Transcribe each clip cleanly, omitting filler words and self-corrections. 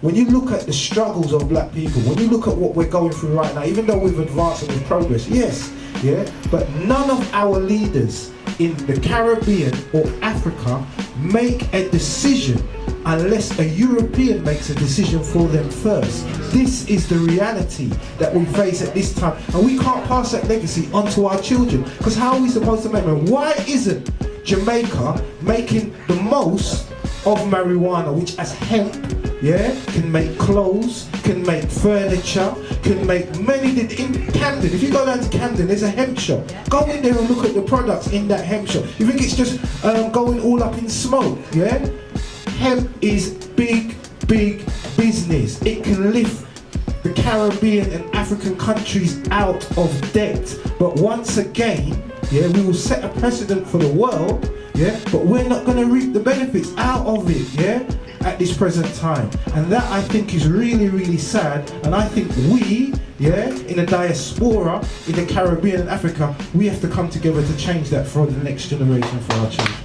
when you look at the struggles of black people, when you look at what we're going through right now, even though we've advanced and we've progressed, yes, yeah, but none of our leaders in the Caribbean or Africa make a decision unless a European makes a decision for them first. This is the reality that we face at this time, and we can't pass that legacy onto our children, because how are we supposed to make them? Why isn't Jamaica making the most of marijuana, which as hemp, yeah, can make clothes, can make furniture, can make many. In Camden, if you go down to Camden, there's a hemp shop. Go in there and look at the products in that hemp shop. You think it's just going all up in smoke, yeah? Hemp is big, big business. It can lift the Caribbean and African countries out of debt. But once again, yeah, we will set a precedent for the world, yeah, but we're not going to reap the benefits out of it, yeah, at this present time. And that, I think, is really, really sad. And I think we, yeah, in the diaspora, in the Caribbean and Africa, we have to come together to change that for the next generation, for our children.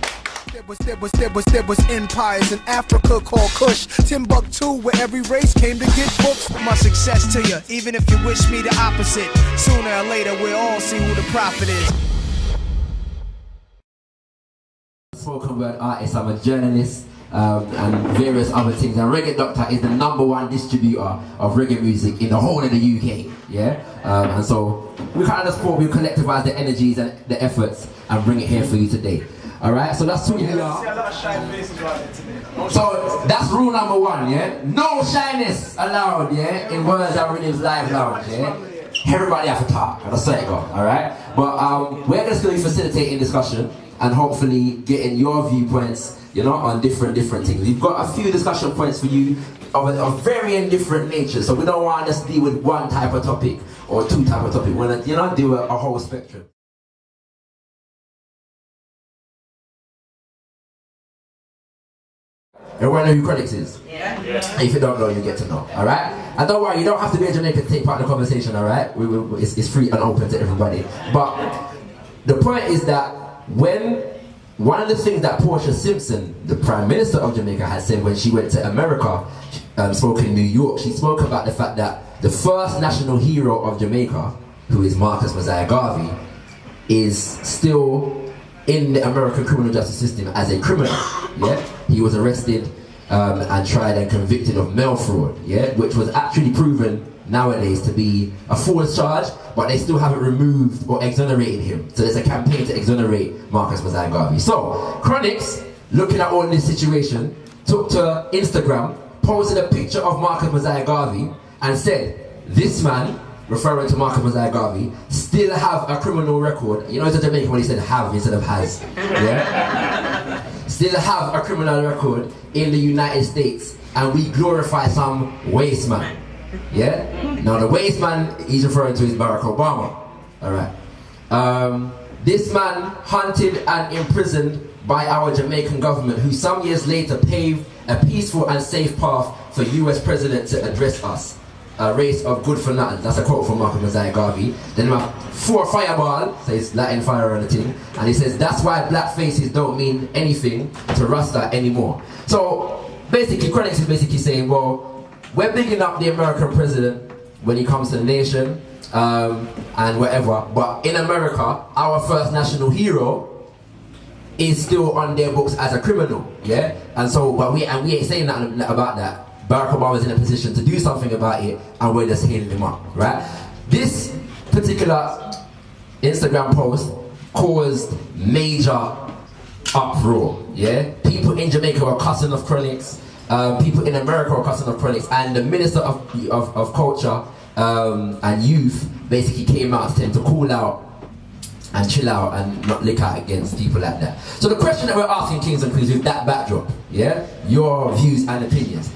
There was empires in Africa called Kush, Timbuktu, where every race came to get books. My success to you, even if you wish me the opposite. Sooner or later, we'll all see who the prophet is. Spoken word artist, I'm a journalist, and various other things. And Reggae Doctor is the #1 distributor of reggae music in the whole of the UK. Yeah, and so we kind of thought we collectivize the energies and the efforts and bring it here for you today. All right, so that's who we are. So that's rule #1. Yeah, no shyness allowed. Yeah, in Words and Riddims Live Lounge. Yeah, everybody have to talk. That's say go. All right, but we're just going to be facilitating discussion and hopefully getting your viewpoints, you know, on different things. We've got a few discussion points for you of varying different natures, so we don't want to just deal with one type of topic or two type of topic. We want to, you know, do a whole spectrum. Everyone know who Chronixx is? Yeah. If you don't know, you get to know, alright? And don't worry, you don't have to be a Jamaican to take part in the conversation, alright? It's free and open to everybody. But the point is that when one of the things that Portia Simpson, the Prime Minister of Jamaica, had said when she went to America, spoke in New York, she spoke about the fact that the first national hero of Jamaica, who is Marcus Mosiah Garvey, is still in the American criminal justice system as a criminal. Yeah, he was arrested and tried and convicted of mail fraud. Yeah, which was actually proven nowadays to be a false charge, but they still haven't removed or exonerated him. So there's a campaign to exonerate Marcus Mosiah Garvey. So Chronixx, looking at all this situation, took to Instagram, posted a picture of Marcus Mosiah Garvey and said, this man, referring to Marcus Mosiah Garvey, still have a criminal record. You know, it's a Jamaican when he said have instead of has. Yeah? Still have a criminal record in the United States, and we glorify some waste man. Yeah? Now the waste man he's referring to is Barack Obama. Alright. This man hunted and imprisoned by our Jamaican government, who some years later paved a peaceful and safe path for US President to address us. A race of good for nothing. That's a quote from Marcus Mosiah Garvey. Then my 4 fireball, so it's Latin fire or anything, and he says that's why black faces don't mean anything to Rasta anymore. So basically Chronixx is basically saying, well, we're bigging up the American president when he comes to the nation and whatever, but in America, our first national hero is still on their books as a criminal, yeah? And so, but we ain't saying nothing about that. Barack Obama is in a position to do something about it, and we're just hailing him up, right? This particular Instagram post caused major uproar, yeah? People in Jamaica were cussing off Chronixx, people in America were cussing off Chronixx, and the Minister of Culture and Youth basically came out to him to call out and chill out and not lick out against people like that. So the question that we're asking Kings and Queens with that backdrop, yeah? Your views and opinions.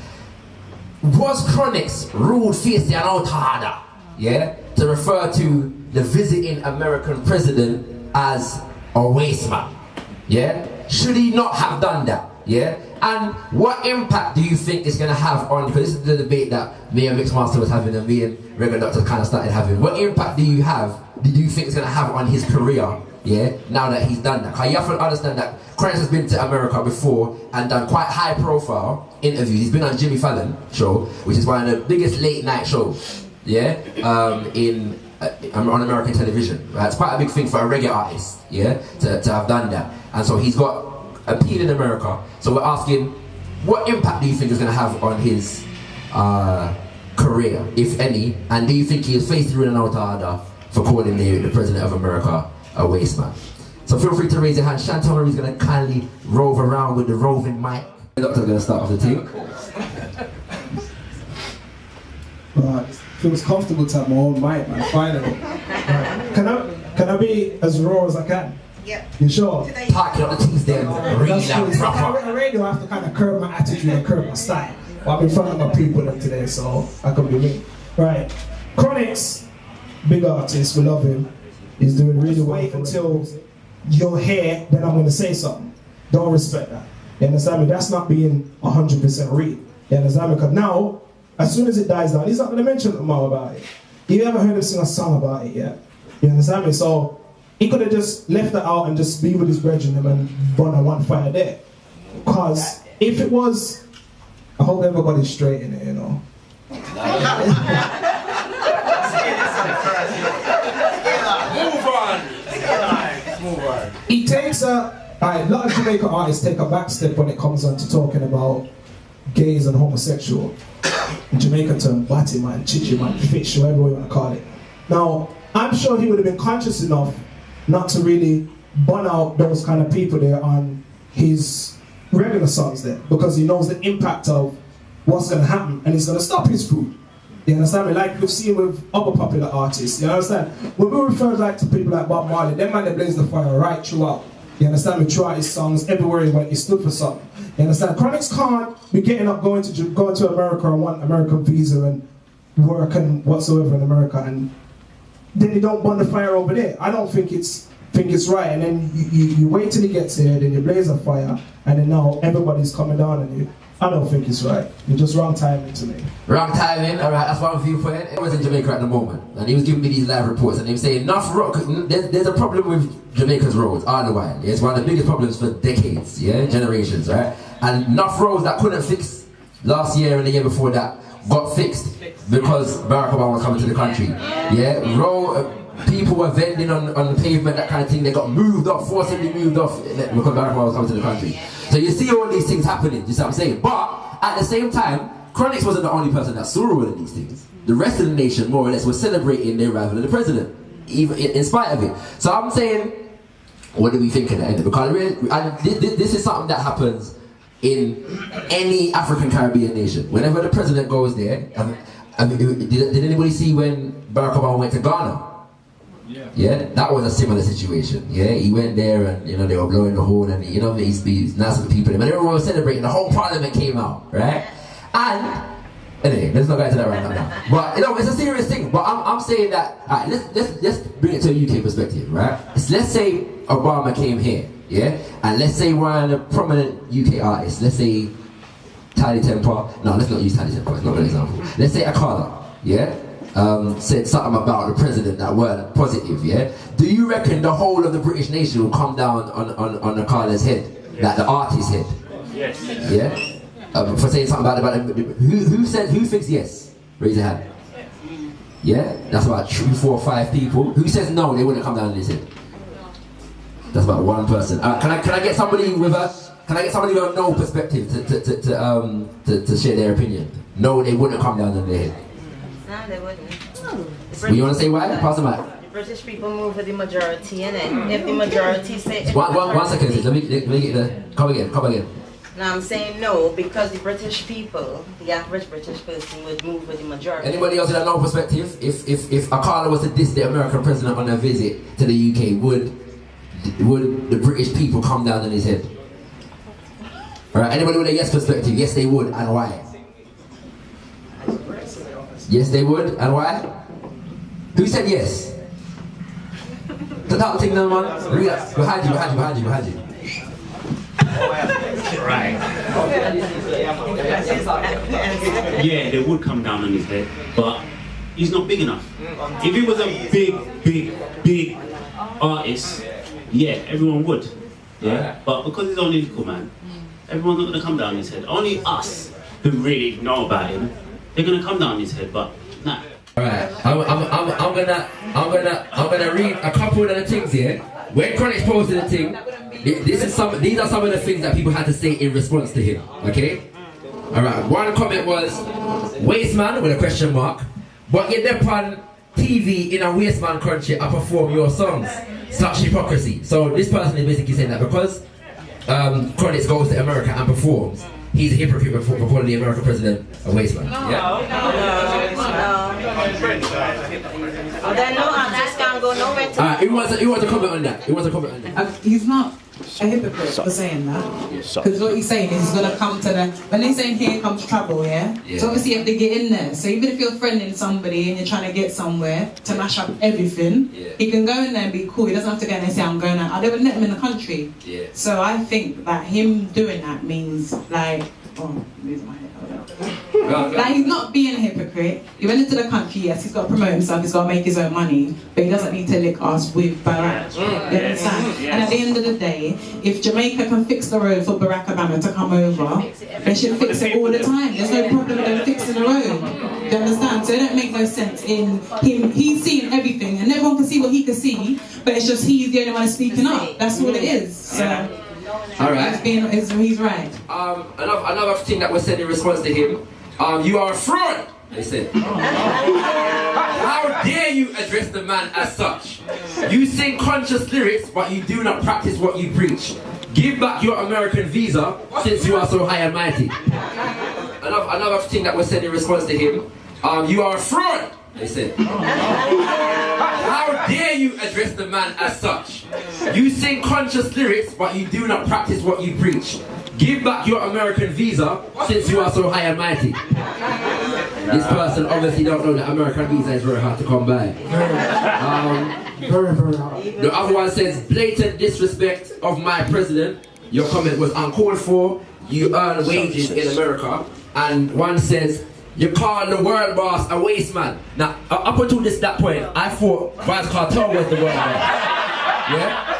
Was Chronixx ruled fiercely and out harder, yeah, to refer to the visiting American president as a waste man, yeah? Should he not have done that, yeah? And what impact do you think it's going to have on, because this is the debate that me and Mixmaster was having and me and Reggae Doctor kind of started having, what impact do you think it's going to have on his career, yeah, now that he's done that? Because you have to understand that Chronix has been to America before and done quite high profile interviews. He's been on Jimmy Fallon show, which is one of the biggest late night shows, yeah, on American television. Right? It's quite a big thing for a reggae artist, yeah, to have done that. And so he's got appeal in America. So we're asking, what impact do you think is going to have on his career, if any? And do you think he is faced through an out order for calling the President of America a waste man? So feel free to raise your hand. Chantele is going to kindly rove around with the roving mic. The doctor's going to start off the team. Right. Feels comfortable to have my own mic, man, finally. Right. Can I be as raw as I can? Yeah. You sure? Parking on the Tuesday and reading out proper. On the radio, I have to kind of curb my attitude and curb my style. Well, I'm in front of my people today, so I can be me. Right. Chronix, big artist, we love him. He's doing really well. Wait until you're here, then I'm going to say something. Don't respect that. You understand me? That's not being 100% real. You understand me? Because now, as soon as it dies down, he's not going to mention more about it. You haven't heard him sing a song about it yet. You understand me? So he could have just left that out and just be with his brethren and burn a one fire there. Because if it was, I hope everybody's straight in it, you know. Move on. He takes a lot of Jamaican artists take a back step when it comes on to talking about gays and homosexual. In Jamaican term, batty man, chichi man, fish, whatever you want to call it. Now, I'm sure he would have been conscious enough not to really burn out those kind of people there on his regular songs there, because he knows the impact of what's going to happen and it's going to stop his food. You understand me? Like we've seen with other popular artists, you understand? When we refer like to people like Bob Marley, them man they blaze the fire right throughout. You understand me? Throughout his songs, everywhere he went, he stood for something. You understand? Chronix can't be getting up, going to America and want American visa and work and whatsoever in America, and then you don't burn the fire over there. I don't think it's right. And then you wait till he gets here, then you blaze a fire, and then now everybody's coming down on you. I don't think it's right. You're just wrong timing to me. Wrong timing, alright, that's one viewpoint. I was in Jamaica at the moment, and he was giving me these live reports, and he was saying, there's a problem with Jamaica's roads all the while. Yeah? It's one of the biggest problems for decades, yeah, generations, right? And enough roads that couldn't fix last year and the year before that got fixed because Barack Obama was coming to the country. Yeah, people were vending on the pavement, that kind of thing. They got moved off, forcibly moved off because Barack Obama was coming to the country. So you see all these things happening, you see what I'm saying? But at the same time, Chronix wasn't the only person that saw all of these things. The rest of the nation, more or less, was celebrating the arrival of the president, even in spite of it. So I'm saying, what do we think at the end? Because this is something that happens in any African Caribbean nation. Whenever the president goes there, did anybody see when Barack Obama went to Ghana? Yeah, that was a similar situation. Yeah, he went there and they were blowing the horn and he's nice with the people, but everyone was celebrating. The whole parliament came out, right? And anyway, let's not go into that right now. But it's a serious thing. But I'm saying that let's bring it to a UK perspective, right? Let's say Obama came here, yeah, and let's say one of the prominent UK artists, let's say Tidy Temper. No, let's not use Tidy Temper. It's not a good example. Let's say Akala, yeah. Said something about the president that weren't positive, yeah? Do you reckon the whole of the British nation will come down on the Carla's head? Yes. Like the artist's head? Yes. Yeah? For saying something about who thinks yes? Raise your hand. Yeah? That's about 3, 4, 5 people. Who says no, they wouldn't come down on his head? That's about one person. Can I get somebody with a no perspective to share their opinion? No, they wouldn't come down on their head. No, they wouldn't. You want to say why? Pass the mic. The British people move with the majority, and then if the majority say... One second, let me get the... Come again. No, I'm saying no, because the British people, the average British person would move with the majority. Anybody else with a no perspective? If Akala was to diss the American president on a visit to the UK, would the British people come down on his head? Alright, anybody with a yes perspective? Yes, they would, and why? Yes, they would, and why? Who said yes? The top thing, no man. Behind you. Right. Yeah, they would come down on his head, but he's not big enough. If he was a big artist, yeah, everyone would. Yeah. But because he's only lyrical, man, everyone's not gonna come down his head. Only us who really know about him, they're gonna come down his head. But nah. Alright, I'm gonna read a couple of the things here. When Chronic's posted the thing, these are some of the things that people had to say in response to him. Okay? Alright, one comment was Wasteman with a question mark. But you're there on TV in a Wasteman country, I perform your songs. Such hypocrisy. So this person is basically saying that because Chronix goes to America and performs, he's a hypocrite for calling the American president a wasteman. No. Then no artist can't go nowhere to. He wants to comment on that. He's not a hypocrite for saying that. Because what he's saying is he's going to come to the... When they're saying here comes trouble, yeah? So obviously you have to get in there. So even if you're friending somebody and you're trying to get somewhere to mash up everything, he can go in there and be cool. He doesn't have to go in there and say, I'm going out. I never met him in the country. So I think that him doing that means like... Oh, losing my head. Like he's not being a hypocrite. He went into the country, yes, he's got to promote himself, he's got to make his own money, but he doesn't need to lick us with Barack. You understand? And at the end of the day, if Jamaica can fix the road for Barack Obama to come over, they should fix it all the time. There's no problem with them fixing the road. You understand? So it don't make no sense in him. He's seeing everything, and everyone can see what he can see, but it's just he's the only one speaking up. That's what it is. So. Alright. He's right. Another thing that was said in response to him, you are a fraud, they said. How dare you address the man as such? You sing conscious lyrics, but you do not practice what you preach. Give back your American visa, since you are so high and mighty. Another thing that was said in response to him, you are a fraud, they said. How dare you address the man as such? You sing conscious lyrics, but you do not practice what you preach. Give back your American visa, since you are so high and mighty. This person obviously don't know that American visa is very hard to come by. Very, very hard. The other one says, blatant disrespect of my president. Your comment was uncalled for. You earn wages in America. And one says, you call the world boss a waste man. Now, up until that point, I thought Vybz Kartel was the world boss. Yeah?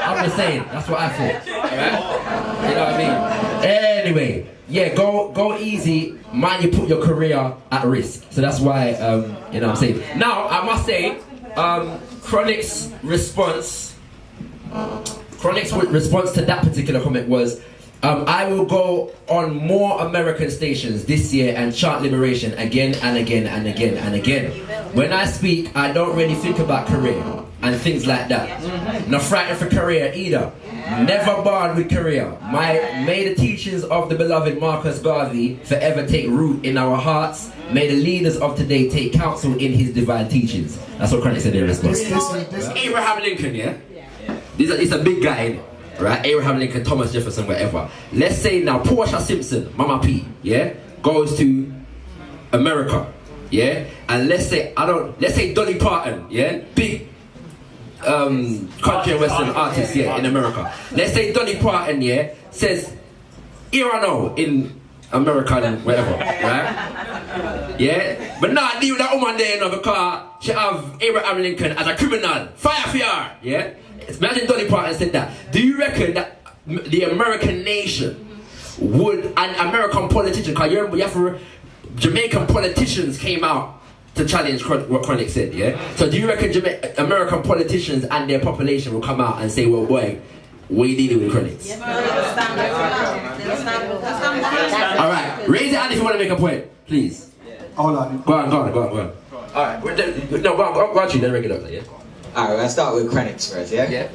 I'm just saying, that's what I thought. Alright? You know what I mean? Anyway, yeah, go easy. Man, you put your career at risk. So that's why, you know what I'm saying. Now, I must say, Chronic's response to that particular comment was, I will go on more American stations this year and chant liberation again and again and again and again. When I speak, I don't really think about career and things like that. Not frightened for career either. Never barred with career. May the teachings of the beloved Marcus Garvey forever take root in our hearts. May the leaders of today take counsel in his divine teachings. That's what Chronik said in response. Abraham Lincoln, yeah? He's a big guy, innit? Right, Abraham Lincoln, Thomas Jefferson, whatever. Let's say now Portia Simpson, Mama P, yeah, goes to America, yeah, and let's say Dolly Parton, yeah, big country and western artist, yeah, in America. Let's say Dolly Parton, yeah, says, here I know in America and whatever, right? Yeah, but not deal with that woman there, you know, because she have Abraham Lincoln as a criminal, fire for her, yeah. Imagine Dolly Parton said that. Do you reckon that the American nation would, an American politician, because you have Jamaican politicians came out to challenge what Chronik said, yeah? So do you reckon American politicians and their population will come out and say, well, boy, what are you dealing with Chronik? Alright, raise your hand if you want to make a point, please. Hold on. Go on. Alright, no, go on, then ring it up, yeah? Alright, I'll start with Chronix first, yeah? Yeah.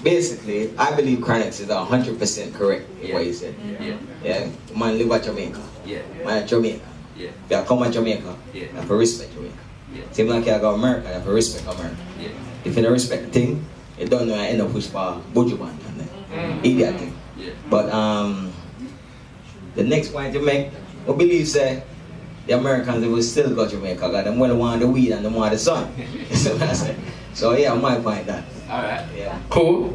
Basically, I believe Chronix is 100% correct in what he said. Yeah. Man live at Jamaica. Yeah. Man at Jamaica. Yeah. If you come at Jamaica, you have to respect Jamaica. Yeah. Same like you go to America, you have to respect America. Yeah. If you don't respect the thing, you don't know you end up push for Buju Band and then idiot thing. Yeah. But the next point you make, I believe say the Americans they will still go to Jamaica because they want the weed and they want the sun. So yeah, my point that. Alright. Yeah. Cool.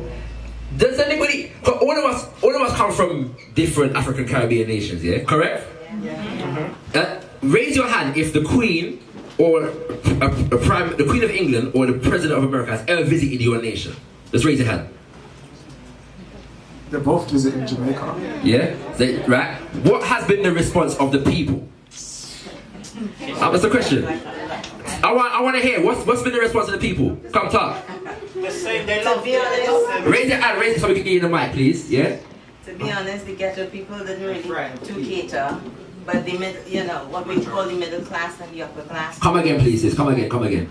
Does anybody, all of us come from different African Caribbean nations, yeah? Correct? Yeah. Raise your hand if the Queen or the Queen of England or the President of America has ever visited your nation. Just raise your hand. They're both visiting Jamaica. Yeah? Right? What has been the response of the people? That's the question. I want to hear, what's been the response of the people? Come talk. Just saying they love you. Raise your hand, raise it so we can get you the mic, please. Yeah? To be honest, the ghetto people didn't really to cater, but the middle, you know, what we call the middle class and the upper class. Come again, please, sis. Come again.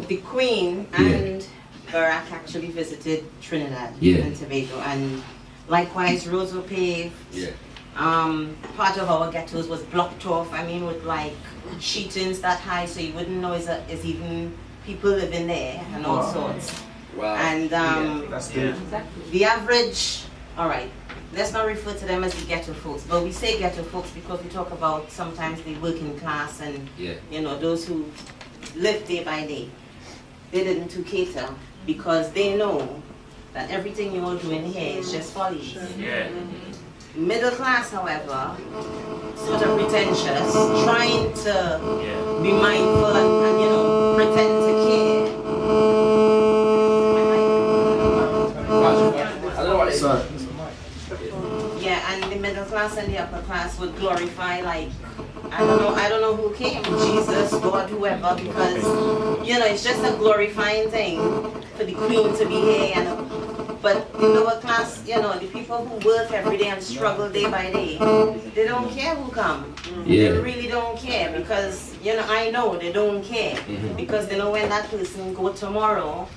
The Queen and Barack actually visited Trinidad and Tobago, and likewise roads were paved. Yeah. Part of our ghettos was blocked off. I mean, with like sheetings that high, so you wouldn't know is even people living there and all sorts. Wow. And the average. All right. Let's not refer to them as the ghetto folks, but we say ghetto folks because we talk about sometimes the working class and you know those who live day by day. They didn't to cater because they know that everything you're doing here is just folly. Yeah. Middle class, however, sort of pretentious, trying to be mindful and you know pretend to care. Yeah, and the middle class and the upper class would glorify like I don't know who came, Jesus, God, whoever, because you know it's just a glorifying thing for the Queen to be here, but the lower class, you know, the people who work every day and struggle day by day, they don't care who come. They really don't care because you know I know they don't care because they know when that person go tomorrow.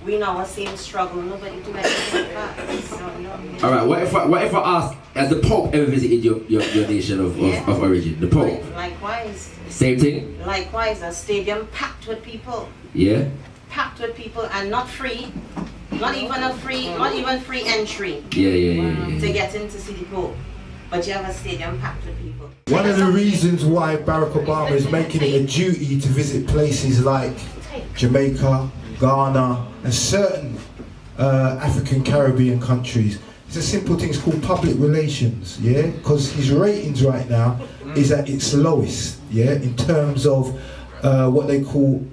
We know our same struggle. Nobody do anything fast. So, no. All right. What if I ask, has the Pope ever visited your nation of origin? The Pope. Likewise. Same thing. Likewise, a stadium packed with people. Yeah. Packed with people and not free. Not even free entry. Yeah. To get in to see the Pope. But you have a stadium packed with people. One of the reasons why Barack Obama is making it a duty to visit places like Jamaica, Ghana, and certain African Caribbean countries, it's a simple thing, it's called public relations, yeah? Because his ratings right now is at its lowest, yeah? In terms of what they call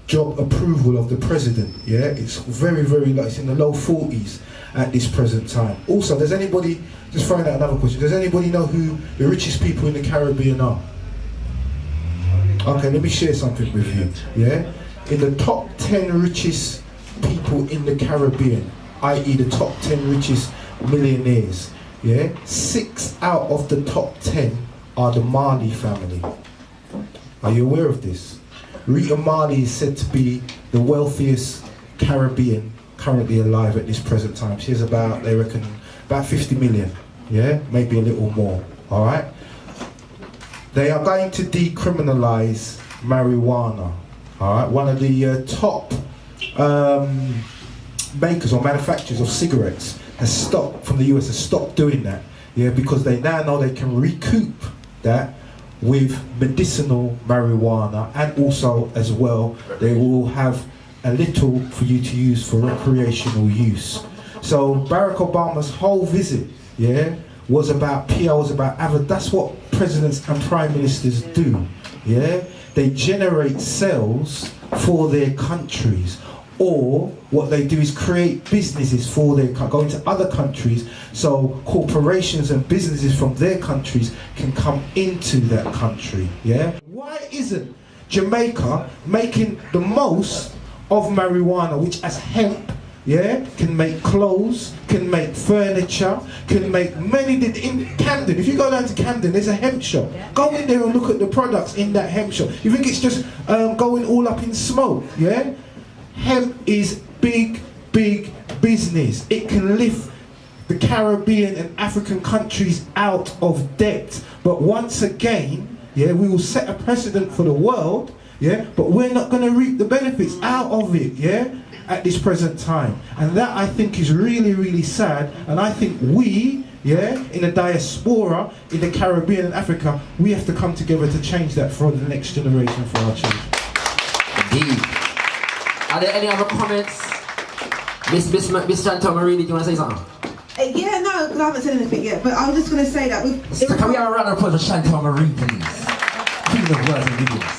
job approval of the president, yeah? It's very, very low, it's in the low 40s at this present time. Also, does anybody, just find out another question, does anybody know who the richest people in the Caribbean are? Okay, let me share something with you, yeah? In the top 10 richest people in the Caribbean, i.e. the top 10 richest millionaires, yeah, 6 out of the top 10 are the Marley family. Are you aware of this? Rita Marley is said to be the wealthiest Caribbean currently alive at this present time. She has about, they reckon, about 50 million, yeah, maybe a little more, all right? They are going to decriminalize marijuana. All right, one of the top makers or manufacturers of cigarettes has stopped, from the US, has stopped doing that, yeah, because they now know they can recoup that with medicinal marijuana, and also as well they will have a little for you to use for recreational use. So Barack Obama's whole visit, yeah, was about PR, was about that's what presidents and prime ministers do, yeah. They generate sales for their countries, or what they do is create businesses for their go into other countries, so corporations and businesses from their countries can come into that country. Yeah. Why isn't Jamaica making the most of marijuana, which as hemp, yeah, can make clothes, can make furniture, can make many. In Camden, if you go down to Camden, there's a hemp shop. Go in there and look at the products in that hemp shop. You think it's just going all up in smoke, yeah? Hemp is big business. It can lift the Caribbean and African countries out of debt. But once again, yeah, we will set a precedent for the world, yeah, but we're not going to reap the benefits out of it, yeah, at this present time. And that, I think, is really, really sad. And I think we, yeah, in the diaspora, in the Caribbean and Africa, we have to come together to change that for the next generation, for our children. Indeed. Are there any other comments? Miss Chantele Marie, do you want to say something? Yeah, no, because I haven't said anything yet, but I was just going to say that can we have a round of applause for Chantele Marie, please? Queen of Words and Riddims.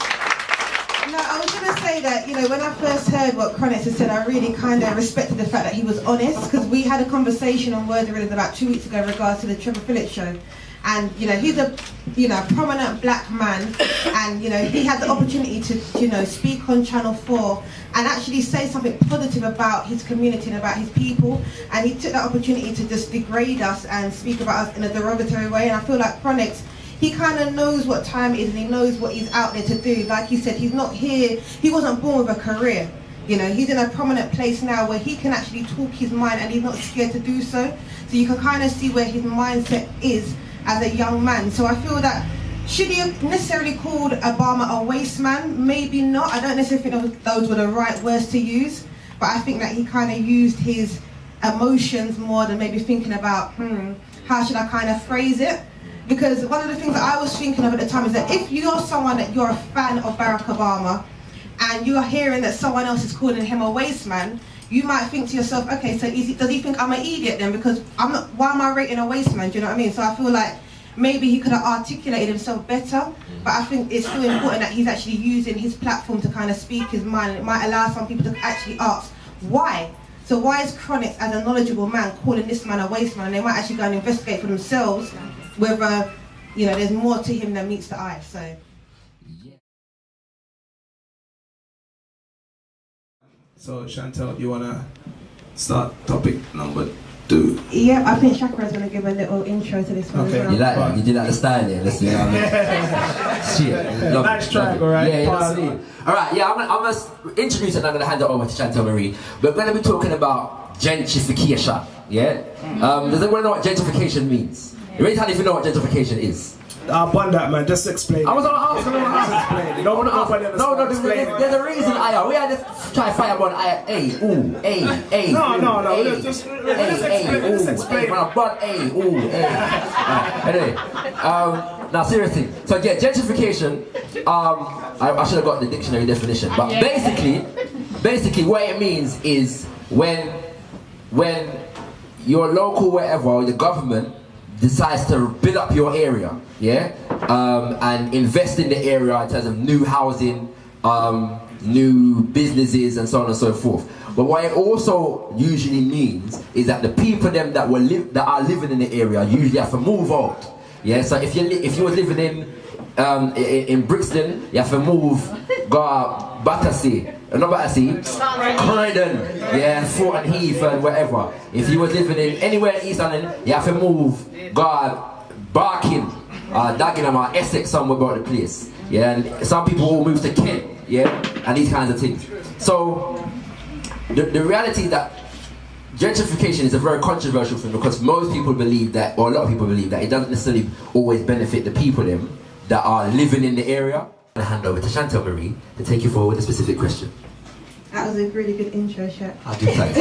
No, I was going to say say that, you know, when I first heard what Chronix had said, I really kind of respected the fact that he was honest, because we had a conversation on Words and Riddims about 2 weeks ago in regards to the Trevor Phillips show. And, you know, he's a, you know, prominent black man, and, you know, he had the opportunity to, you know, speak on Channel 4 and actually say something positive about his community and about his people, and he took that opportunity to just degrade us and speak about us in a derogatory way. And I feel like Chronix, he kind of knows what time it is, and he knows what he's out there to do. Like he said, he's not here, he wasn't born with a career. You know, he's in a prominent place now where he can actually talk his mind, and he's not scared to do so. So you can kind of see where his mindset is as a young man. So I feel that, should he have necessarily called Obama a waste man? Maybe not. I don't necessarily think those were the right words to use, but I think that he kind of used his emotions more than maybe thinking about, how should I kind of phrase it? Because one of the things that I was thinking of at the time is that if you're someone that you're a fan of Barack Obama, and you are hearing that someone else is calling him a waste man, you might think to yourself, okay, so does he think I'm an idiot then? Because I'm not, why am I rating a waste man? Do you know what I mean? So I feel like maybe he could have articulated himself better, but I think it's still important that he's actually using his platform to kind of speak his mind. It might allow some people to actually ask, why? So why is Chronix, as a knowledgeable man, calling this man a waste man? And they might actually go and investigate for themselves whether, you know, there's more to him than meets the eye. So. So Chantele, you wanna start topic number 2? Yeah, I think ShakaRa's gonna give a little intro to this one as well. You like that? You did like the style there. Let's see. Shit. Nice track, alright. Yeah, let's see. Alright, yeah, I'm gonna introduce it and I'm gonna hand it over to Chantele Marie. We're gonna be talking about gentrification. Yeah? Does anyone know what gentrification means? Raise hand if you know what gentrification is. Upon that, man, just explain. I was gonna ask. No, there's a reason. We had to try fireball. No. Just explain. Anyway, now seriously. So yeah, gentrification. I should have got the dictionary definition, but basically, what it means is when your local whatever, the government decides to build up your area, yeah, and invest in the area in terms of new housing, new businesses, and so on and so forth. But what it also usually means is that the people that are living in the area usually have to move out. Yeah, so if you were living in Brixton, you have to move, go Battersea, Croydon, yeah, Fulton Heath and whatever. If you were living in anywhere in East London, you have to move, go Barking, Dagenham or Essex, somewhere about the place. Yeah, and some people will move to Kent, yeah, and these kinds of things. So the reality is that gentrification is a very controversial thing, because most people believe that, or a lot of people believe that, it doesn't necessarily always benefit the people that are living in the area. I'm going to hand over to Chantele Marie to take you forward with a specific question. That was a really good intro, Shaq. I do thanks.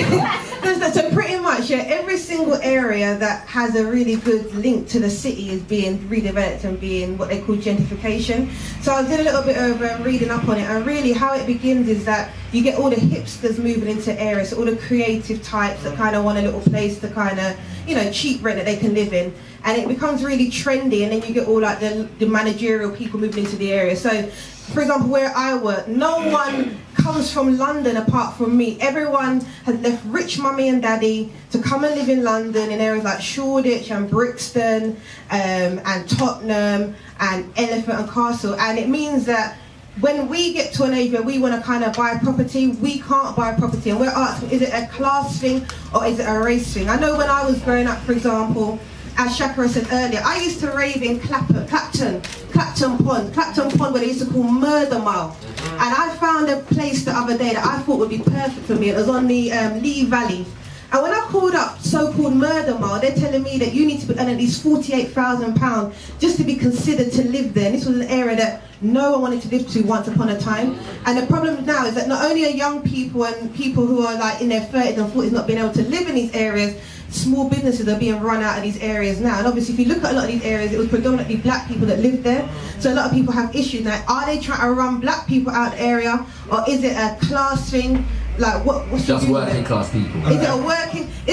So pretty much, yeah, every single area that has a really good link to the city is being redeveloped and being what they call gentrification. So I did a little bit of reading up on it, and really how it begins is that you get all the hipsters moving into areas, so all the creative types that kind of want a little place to kind of, you know, cheap rent that they can live in. And it becomes really trendy, and then you get all like the managerial people moving into the area. So, for example, where I work, no one comes from London apart from me. Everyone has left rich mummy and daddy to come and live in London in areas like Shoreditch and Brixton and Tottenham and Elephant and Castle. And it means that when we get to an age where we want to kind of buy property, we can't buy property. And we're asking, is it a class thing or is it a race thing? I know when I was growing up, for example, as ShakaRa said earlier, I used to rave in Clapton Pond, where they used to call Murder Mile. And I found a place the other day that I thought would be perfect for me. It was on the Lee Valley. And when I called up so-called Murder Mile, they're telling me that you need to be earning at least £48,000 just to be considered to live there. And this was an area that no one wanted to live to once upon a time. And the problem now is that not only are young people and people who are like in their 30s and 40s not being able to live in these areas, small businesses are being run out of these areas now. And obviously if you look at a lot of these areas, it was predominantly black people that lived there. So a lot of people have issues now. Are they trying to run black people out of the area, or is it a class thing? Like what's just working class people? Is it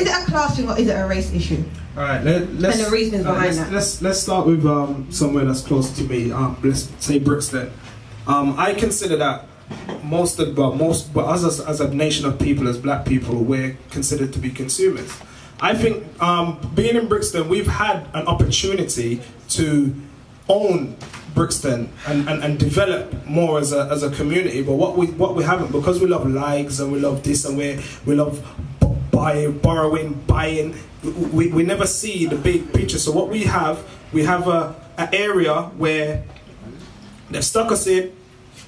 a class thing, or is it a race issue? Alright, let's, and the reasons behind that. Let's start with somewhere that's close to me. Let's say Brixton. I consider that but us as a nation of people, as black people, we're considered to be consumers. I think being in Brixton, we've had an opportunity to own Brixton and develop more as a community, but what we haven't, because we love likes and we love this and we love buying, we never see the big picture. So what we have an area where they've stuck us in,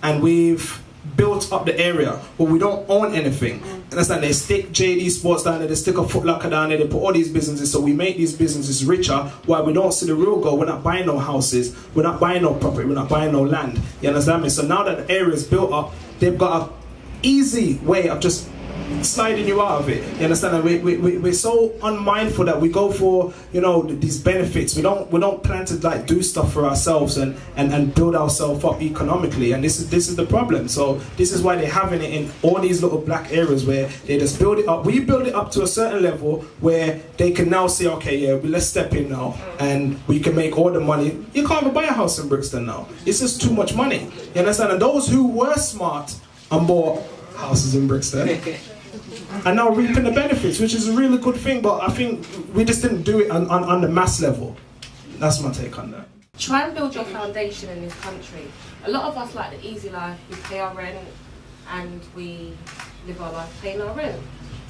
and we've built up the area, but we don't own anything. Understand? They stick JD Sports down there, they stick a Foot Locker down there, they put all these businesses, so we make these businesses richer while we don't see the real goal. We're not buying no houses, we're not buying no property, we're not buying no land. You understand me? So now that the area is built up, they've got an easy way of just sliding you out of it. You understand? And we're so unmindful that we go for, you know, these benefits. We don't plan to like do stuff for ourselves and build ourselves up economically. And this is the problem. So this is why they're having it in all these little black areas where they just build it up. We build it up to a certain level where they can now say, okay, yeah, let's step in now and we can make all the money. You can't even buy a house in Brixton now. It's just too much money. You understand? And those who were smart and bought houses in Brixton and now reaping the benefits, which is a really good thing, but I think we just didn't do it on the mass level. That's my take on that. Try and build your foundation in this country. A lot of us like the easy life. We pay our rent and we live our life paying our rent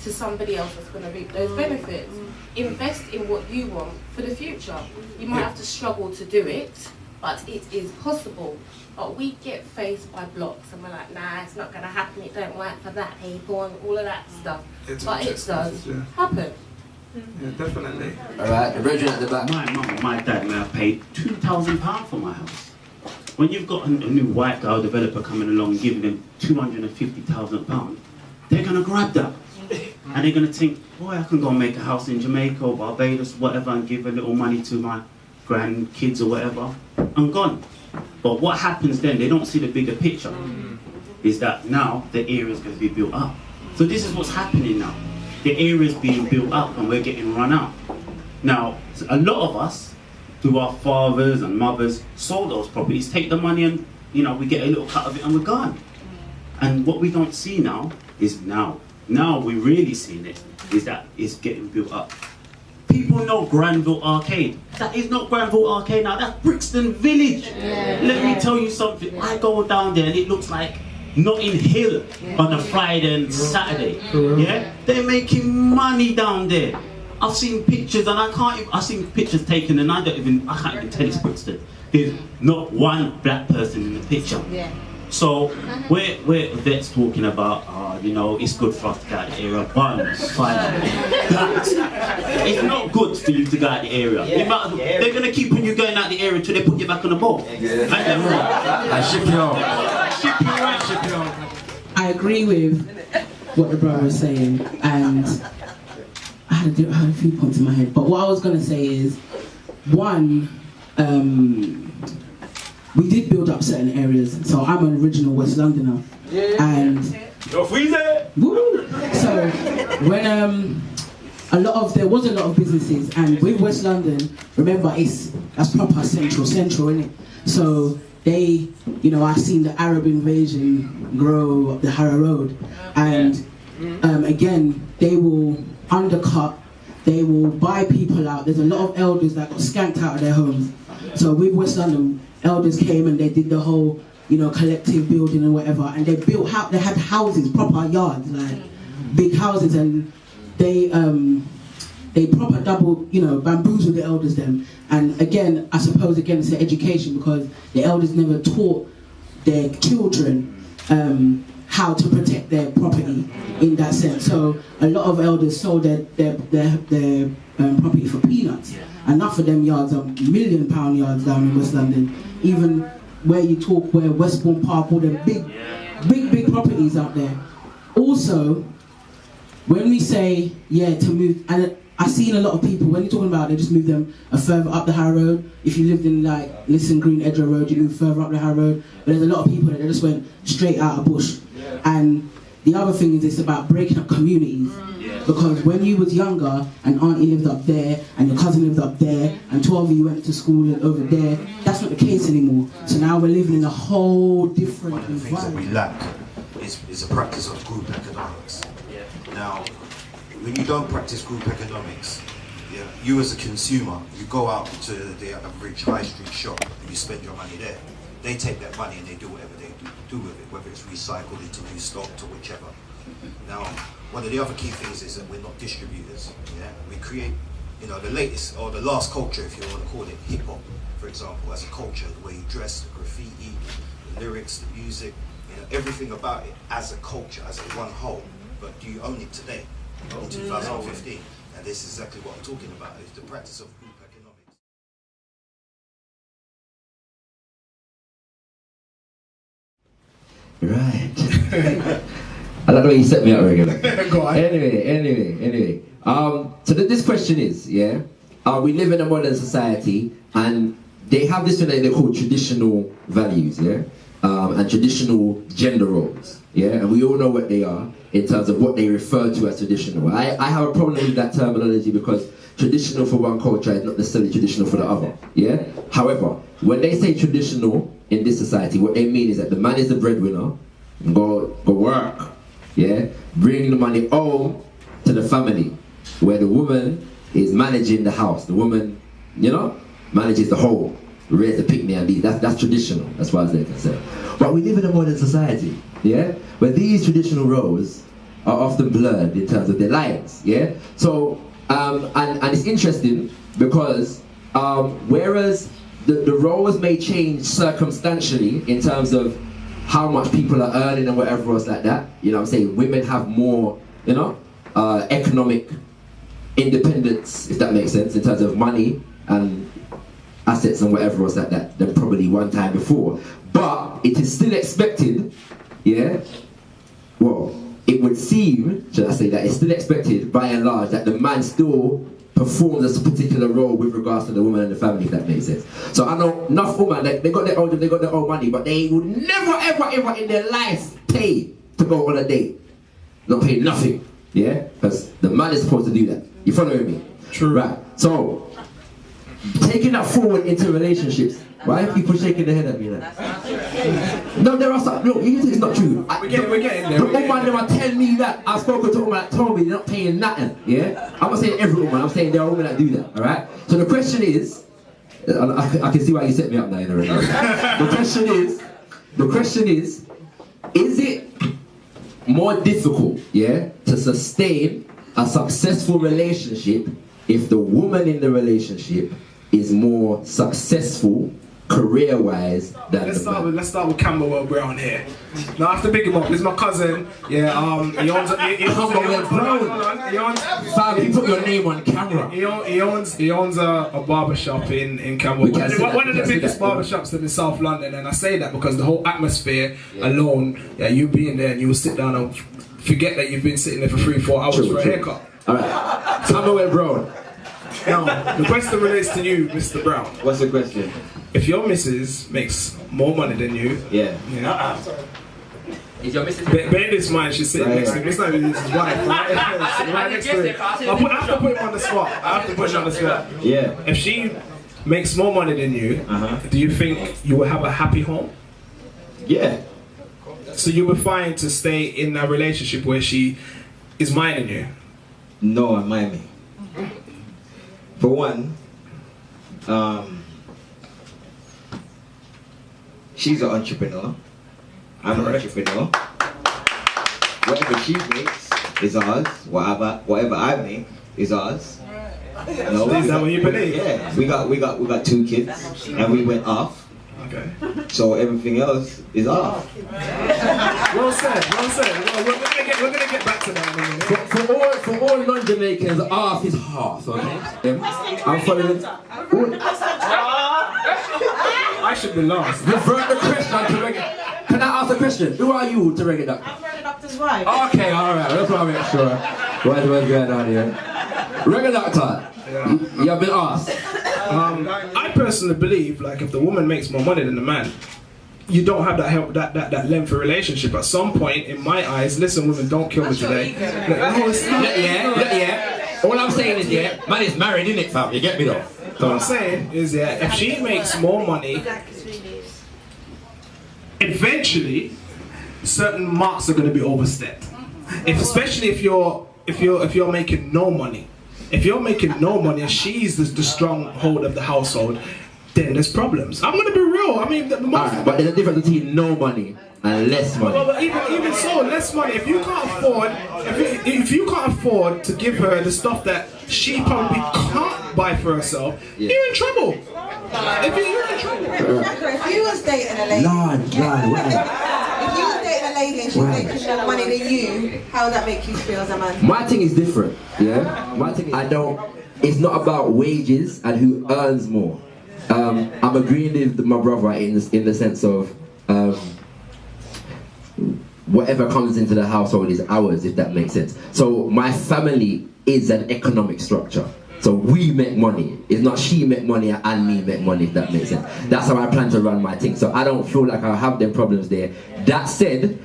to somebody else that's going to reap those benefits. Invest in what you want for the future. You might have to struggle to do it, but it is possible. But we get faced by blocks and we're like, nah, it's not going to happen, it don't work for that people and all of that stuff. But it does happen. Yeah, definitely. Alright, the brethren at the back. My mum and my dad may have paid £2,000 for my house. When you've got a new white girl developer coming along giving them £250,000, they're going to grab that. And they're going to think, boy, I can go and make a house in Jamaica or Barbados, whatever, and give a little money to my grandkids or whatever. I'm gone. But what happens then, they don't see the bigger picture, is that now the area is going to be built up. So this is what's happening now. The area is being built up and we're getting run out. Now, a lot of us who are fathers and mothers sold those properties, take the money and, you know, we get a little cut of it and we're gone. And what we don't see now is now we're really seeing it, is that it's getting built up. People know Granville Arcade. That is not Granville Arcade now, that's Brixton Village. Let me tell you something, I go down there and it looks like Notting Hill on a Friday and Saturday. Yeah? They're making money down there. I've seen pictures and I've seen pictures taken and I can't even tell it's Brixton. There's not one black person in the picture. So we're vets talking about, you know, it's good for us to go out the area, buns, fire. It's not good for you to go out the area. They're going to keep on you going out the area until they put you back on the boat. I ship you out. I agree with what the brother was saying, and I had a few points in my head, but what I was going to say is, one, we did build up certain areas. So I'm an original West Londoner, and so when there was a lot of businesses, and with West London, remember that's proper central, innit? So they, you know, I've seen the Arab invasion grow up the Harrow Road, and again they will undercut, they will buy people out. There's a lot of elders that got skanked out of their homes. So with West London, elders came and they did the whole, you know, collective building and whatever, and they built they had houses, proper yards, like big houses, and they proper double, you know, bamboozled the elders then. And again, I suppose it's the education, because the elders never taught their children how to protect their property in that sense. So a lot of elders sold their property for peanuts. Enough of them yards are £1 million yards down in West London. Even where Westbourne Park, all them big properties out there. Also, when we say, to move, and I've seen a lot of people, when you're talking about, they just move them further up the Harrow Road. If you lived in like Lisson Green, Edgware Road, you move further up the Harrow Road. But there's a lot of people that they just went straight out of bush. And the other thing is, it's about breaking up communities. Because when you was younger and auntie lived up there and your cousin lived up there and 12 of you went to school over there, that's not the case anymore. So now we're living in a whole different environment. One of the things that we lack is a practice of group economics. Now, when you don't practice group economics, you as a consumer, you go out to the average high street shop and you spend your money there. They take that money and they do whatever they do with it, whether it's recycled into new stock or whichever. Now, one of the other key things is that we're not distributors. We create, the latest or the last culture, if you want to call it, hip hop, for example, as a culture, the way you dress, the graffiti, the lyrics, the music, everything about it as a culture, as a one whole. But do you own it today, in 2015? And this is exactly what I'm talking about, is the practice of group economics. Right. I like the way you set me up regular. Go on. Anyway. So this question is, we live in a modern society and they have this thing that they call traditional values, and traditional gender roles, and we all know what they are in terms of what they refer to as traditional. I have a problem with that terminology because traditional for one culture is not necessarily traditional for the other, However, when they say traditional in this society, what they mean is that the man is the breadwinner, go work, bring the money home to the family, where the woman is managing the house. The woman, manages the home, raise the picnic and these. That's traditional as far as they're concerned. But we live in a modern society, where these traditional roles are often blurred in terms of their lines, So, and it's interesting because whereas the roles may change circumstantially in terms of how much people are earning and whatever else like that, I'm saying women have more, economic independence, if that makes sense, in terms of money and assets and whatever else like that than probably one time before. But it is still expected, well, it would seem, should I say that, it's still expected by and large that the man still performs a particular role with regards to the woman and the family, if that makes sense. So I know enough women, they got their own money, but they would never ever in their life pay to go on a date. Not pay nothing, because the man is supposed to do that. You following me? True. Right. So taking that forward into relationships. Why are people shaking their head at me like? No, there are some. Look, you think it's not true. We're getting there. The woman never tell me that. I've spoken to a woman that told me they're not paying nothing. I'm not saying every woman. I'm saying there are women that do that. All right. So the question is, I can see why you set me up now. The question is it more difficult, to sustain a successful relationship if the woman in the relationship is more successful career-wise than let's start with Camberwell Brown here. Now I have to pick him up. This is my cousin. He owns you put your name on camera. He owns a barbershop in Camberwell. One of the biggest barbershops in South London, and I say that because the whole atmosphere alone, you being there and you will sit down and forget that you've been sitting there for 3-4 hours for a haircut. Alright. Camberwell Brown. Now, the question relates to you, Mr. Brown. What's the question? If your missus makes more money than you, Is your missus? bear this mind, she's sitting next to me. It's not even his wife, right next to him. I have to put him on the spot. Yeah. If she makes more money than you, do you think you will have a happy home? Yeah. So you would find to stay in a relationship where she is minding you? No, I'm minding. For one, she's an entrepreneur. I'm an entrepreneur. Whatever she makes is ours. Whatever I make is ours. No, is that what you believe? Yeah. We got 2 kids and we went off. Okay. So everything else is off. Well said. Well, we're gonna get back to that in a minute. For all non-Jamaicans, half is half, okay? I'm following. I should be last. Revert the question to Reggae. Can I ask a question? Who are you to Reggae Doctor? I'm Reggae Doctor's wife. Okay, alright, that's what I make sure. What's going on here? Reggae Doctor, you have been asked. I personally believe, like, if the woman makes more money than the man, you don't have that lengthy relationship. At some point, in my eyes, listen, women, don't kill me today. All I'm saying is, man is married, innit, fam? You get me though? What I'm saying is, if she makes more money, eventually, certain marks are going to be overstepped. Especially if you're making no money. If you're making no money and she's the stronghold of the household, then there's problems. I'm gonna be real. I mean, Alright, but there's a difference between no money and less money. But even so, less money. If you can't afford, if you can't afford to give her the stuff that she probably can't buy for herself, you're in trouble. You're in trouble. If you was dating a lady, if you was dating a lady and she's making more money than you, how would that make you feel as a man? My thing is different. Yeah, my thing. It's not about wages and who earns more. I'm agreeing with my brother in the sense of whatever comes into the household is ours, if that makes sense. So my family is an economic structure. So we make money. It's not she make money and me make money, if that makes sense. That's how I plan to run my thing. So I don't feel like I have them problems there. That said,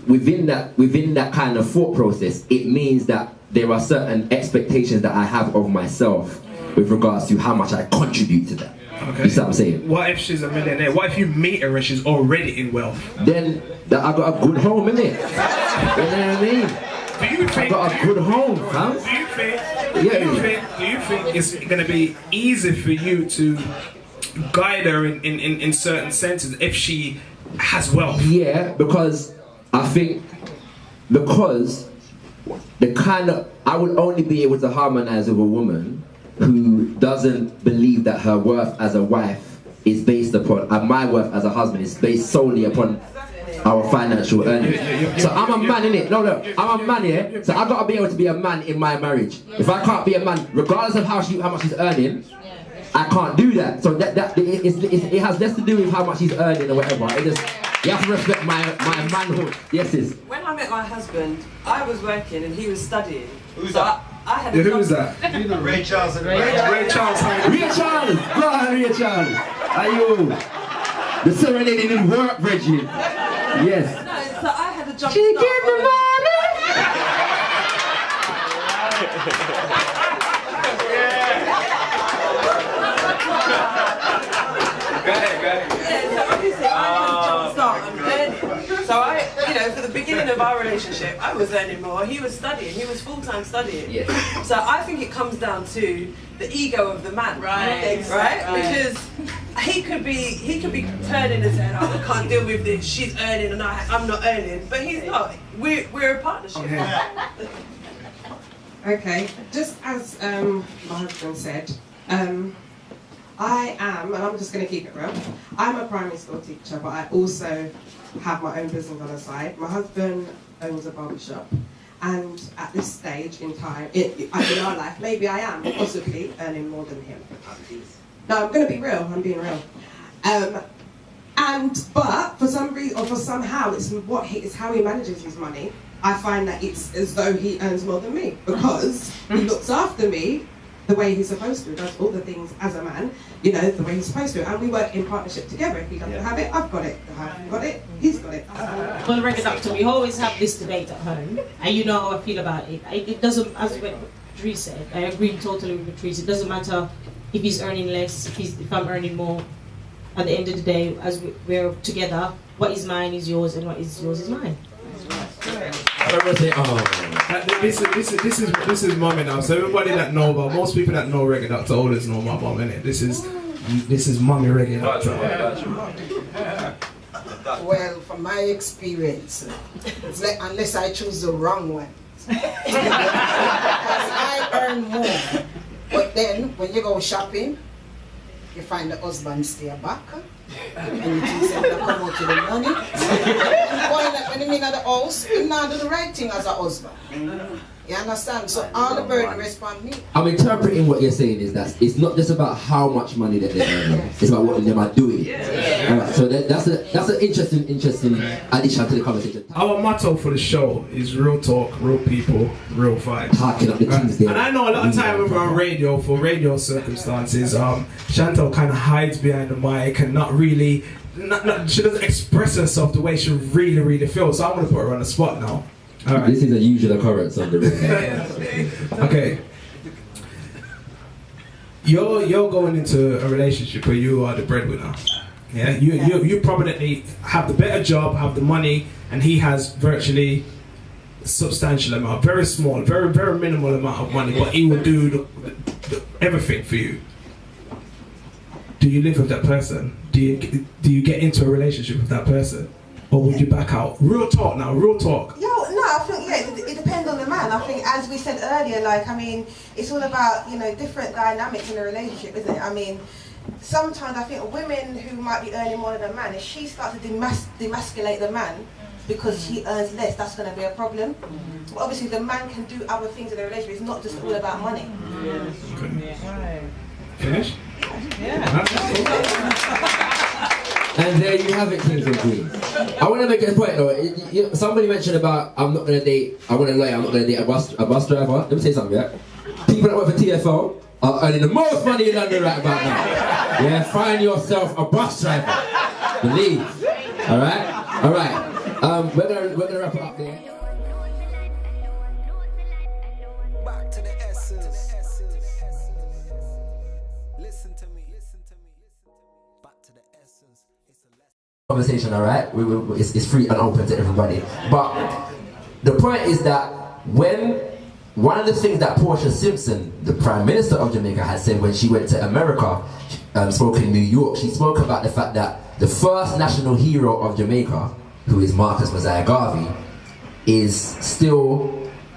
within that kind of thought process, it means that there are certain expectations that I have of myself with regards to how much I contribute to that. Okay. You see what I'm saying? What if she's a millionaire? What if you meet her and she's already in wealth? Then I got a good home, innit? You know what I mean? I got a good home, fam. Do you think it's going to be easy for you to guide her in certain senses if she has wealth? Yeah, because I think I would only be able to harmonize with a woman who doesn't believe that her worth as a wife is based upon, and my worth as a husband is based solely upon our financial earnings. So I'm a man, innit? No, I'm a man, yeah? So I gotta be able to be a man in my marriage. If I can't be a man, regardless of how much she's earning, I can't do that. So it has less to do with how much he's earning or whatever. You have to respect my manhood. Yes, sis. When I met my husband, I was working and he was studying. Who's that? I had a Who was that? Ray Charles and Ray Charles. Ray Charles! Go on, Ray Charles! Are you? The serenading in work, Reggie. Yes. No, so I had a job. She gave me So obviously I had a job start and learning. So for the beginning of our relationship, I was earning more. He was studying. He was full-time studying. Yeah. So I think it comes down to the ego of the man, right? Because he could be turning and saying, "Oh, I can't deal with this. She's earning and I'm not earning," but he's not. We're a partnership. Okay, just as my husband said, I am, and I'm just going to keep it real, I'm a primary school teacher, but I also have my own business on the side. My husband owns a barbershop, and at this stage in time, in our life, maybe I am possibly earning more than him. No, I'm going to be real, I'm being real. But for some reason, or for somehow, it's how he manages his money. I find that it's as though he earns more than me, because he looks after me the way he's supposed to, does all the things as a man, the way he's supposed to, and we work in partnership together. If he doesn't have it, I've got it. If I haven't got it, he's got it. On the record, doctor, we always have this debate at home, and you know how I feel about it. It doesn't, as Patrice said, I agree totally with Patrice. It doesn't matter if he's earning less, if I'm earning more. At the end of the day, as we're together, what is mine is yours, and what is yours is mine. This is mommy now. So everybody that know about, most people that know reggae doctor always know my mom, innit? This is mommy reggae doctor. Well, from my experience, unless I choose the wrong one, because I earn more. But then when you go shopping, you find the husband stay back. And you think they're come out to the money. When you mean at the house, you not do the right thing as a husband. You understand? So all the burden rests on me. I'm interpreting what you're saying is that it's not just about how much money that they're earning, it's about what they are doing. Right, so that's an interesting addition to the conversation. Our motto for the show is real talk, real people, real vibes. Talking up the things there. And I know a lot of time when we're on radio, for radio circumstances, Chantele kind of hides behind the mic and not really, she doesn't express herself the way she really feels. So I'm going to put her on the spot now. Right. This is a usual occurrence on the radio. Okay. You're going into a relationship where you are the breadwinner. Yeah, you prominently have the better job, have the money, and he has virtually substantial amount, very small, very minimal amount of money, but he will do everything for you. Do you live with that person? Do you get into a relationship with that person, or would you back out? Real talk now, real talk. No, I think it depends on the man. I think, as we said earlier, it's all about different dynamics in a relationship, isn't it? I mean, sometimes I think women who might be earning more than a man, if she starts to demasculate the man because she earns less, that's going to be a problem. But obviously the man can do other things in a relationship. It's not just all about money. Finish? Yeah. And there you have it, kings and queens. I want to make a point though. Somebody mentioned about I want to date a bus driver. Let me say something, yeah? People that work for TFL are earning the most money in London right about now. Yeah, find yourself a bus driver. Believe. Alright? We're gonna wrap it up there. Back to the essence. Listen to me. Back to the essence. Conversation, alright? It's free and open to everybody. But the point is that one of the things that Portia Simpson, the Prime Minister of Jamaica, had said when she went to America, spoke in New York, she spoke about the fact that the first national hero of Jamaica, who is Marcus Mosiah Garvey, is still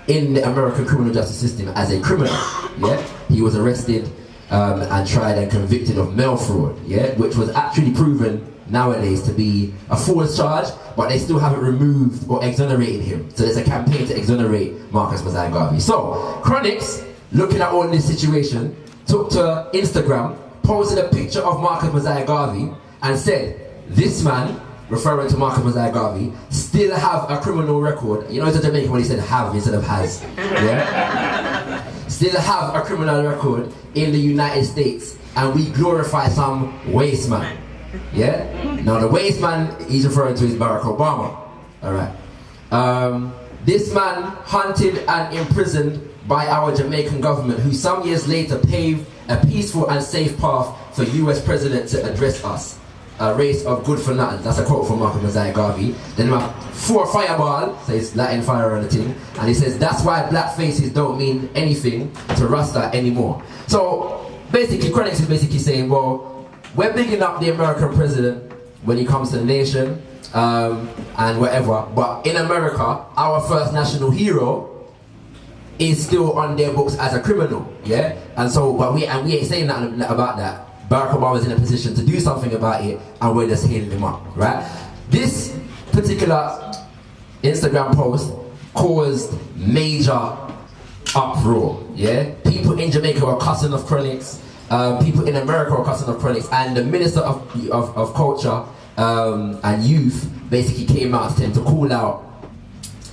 in the American criminal justice system as a criminal. Yeah, he was arrested and tried and convicted of mail fraud. Yeah, which was actually proven nowadays to be a false charge, but they still haven't removed or exonerated him. So there's a campaign to exonerate Marcus Mosiah Garvey. So Chronixx, looking at all this situation, took to Instagram, posted a picture of Marcus Mosiah Garvey and said, this man, referring to Marcus Mosiah Garvey, still have a criminal record. You know, it's a Jamaican when he said have instead of has. Yeah? Still have a criminal record in the United States, and we glorify some waste man. Yeah? Now the waste man he's referring to is Barack Obama. Alright. This man hunted and imprisoned by our Jamaican government, who some years later paved a peaceful and safe path for US President to address us. A race of good for nothing. That's a quote from Marcus Mosiah Garvey. Then we have 4 fireball, says Latin fire on the thing, and he says that's why black faces don't mean anything to Rasta anymore. So basically Chronixx is basically saying, well, we're bigging up the American president when he comes to the nation and whatever, but in America, our first national hero is still on their books as a criminal, yeah? And so, but we ain't saying nothing about that. Barack Obama is in a position to do something about it, and we're just hailing him up, right? This particular Instagram post caused major uproar, yeah? People in Jamaica were cussing off Chronixx. People in America were cussing off Chronixx, and the Minister of Culture and Youth basically came out to him to cool out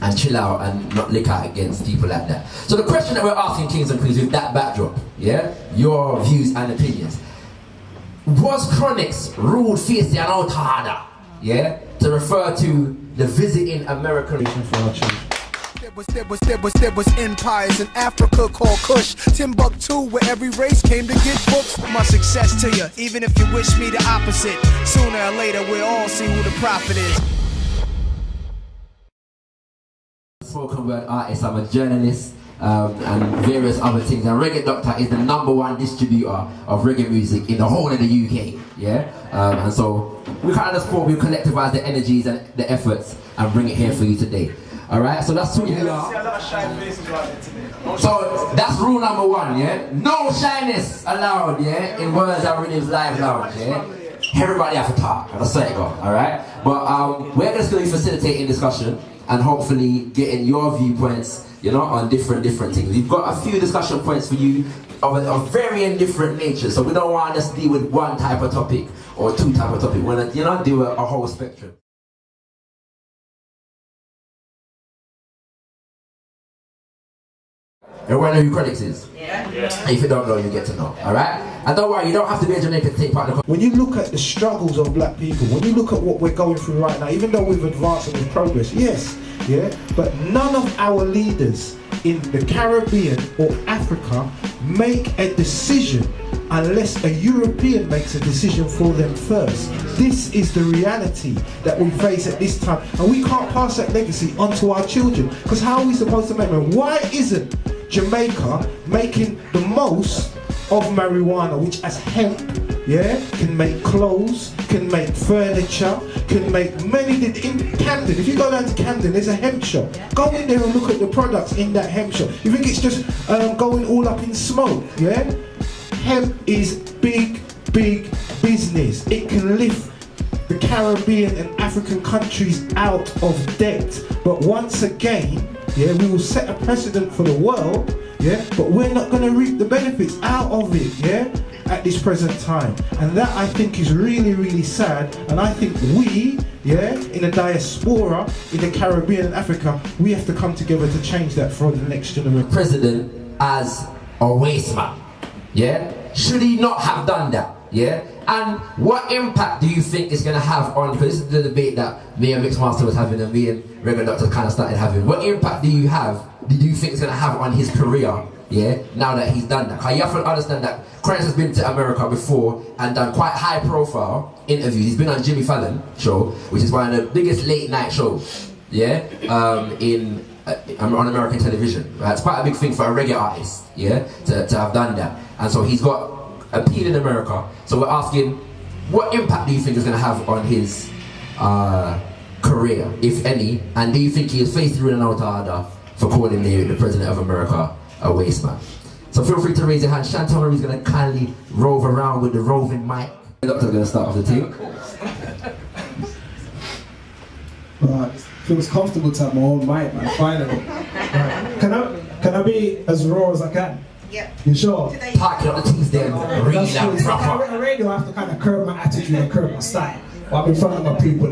and chill out and not lick out against people like that. So the question that we're asking, kings and queens, with that backdrop, yeah, your views and opinions, was Chronixx ruled fiercely and out harder, yeah, to refer to the visiting American for our children? There was empires in Africa called Kush, Timbuktu, where every race came to get books. My success to you, even if you wish me the opposite. Sooner or later, we'll all see who the prophet is. Spoken word artist, I'm a journalist and various other things. And Reggae Doctor is the #1 distributor of reggae music in the whole of the UK. Yeah, and so we kind of support, we collectivize the energies and the efforts and bring it here for you today. Alright, so that's who we are. So that's rule #1, yeah? No shyness allowed, yeah? In Words and Riddims Live Lounge, yeah? Everybody have to talk, that's where it go, alright? But we're just going to be facilitating discussion and hopefully getting your viewpoints, you know, on different things. We've got a few discussion points for you of varying different natures, so we don't want to just deal with one type of topic or 2 type of topic. We want to, you know, do a whole spectrum. Everyone know who Chronixx is? Yeah. If you don't know, you get to know. Alright? And don't worry, you don't have to be a Jamaican to take part in the When you look at the struggles of black people, when you look at what we're going through right now, even though we've advanced and we've progressed, yes, yeah, but none of our leaders in the Caribbean or Africa make a decision unless a European makes a decision for them first. This is the reality that we face at this time, and we can't pass that legacy onto our children, because how are we supposed to make them? Why isn't Jamaica making the most of marijuana, which as hemp, yeah, can make clothes, can make furniture, can make many, in Camden, if you go down to Camden, there's a hemp shop. Go in there and look at the products in that hemp shop. You think it's just going all up in smoke, yeah? Hemp is big, big business. It can lift the Caribbean and African countries out of debt. But once again, yeah, we will set a precedent for the world, yeah, but we're not going to reap the benefits out of it, yeah, at this present time. And that, I think, is really, really sad. And I think we, yeah, in the diaspora, in the Caribbean and Africa, we have to come together to change that for the next generation. President as a waste man, yeah? Should he not have done that, yeah? And what impact do you think it's going to have on, because this is the debate that me and Mixmaster was having and me and Regular Doctor kind of started having. What impact do you think it's going to have on his career, yeah, now that he's done that? Because you have to understand that Cranks has been to America before and done quite high profile interviews. He's been on Jimmy Fallon show, which is one of the biggest late night shows, yeah, on American television. Right? It's quite a big thing for a reggae artist, yeah, to have done that. And so he's got appeal in America. So we're asking, what impact do you think is going to have on his career, if any? And do you think he is faced through an out order for calling the President of America a waste man? So feel free to raise your hand. Chantele is going to kindly rove around with the roving mic. The doctor's going to start off the team. Right. Feels comfortable to have my own mic, man, finally. Right. Can I be as raw as I can? Yeah. You sure? Park it up the teeth there. Really loud, proper. On radio, I have to kind of curb my attitude and curb my style. But I'm in front of my people.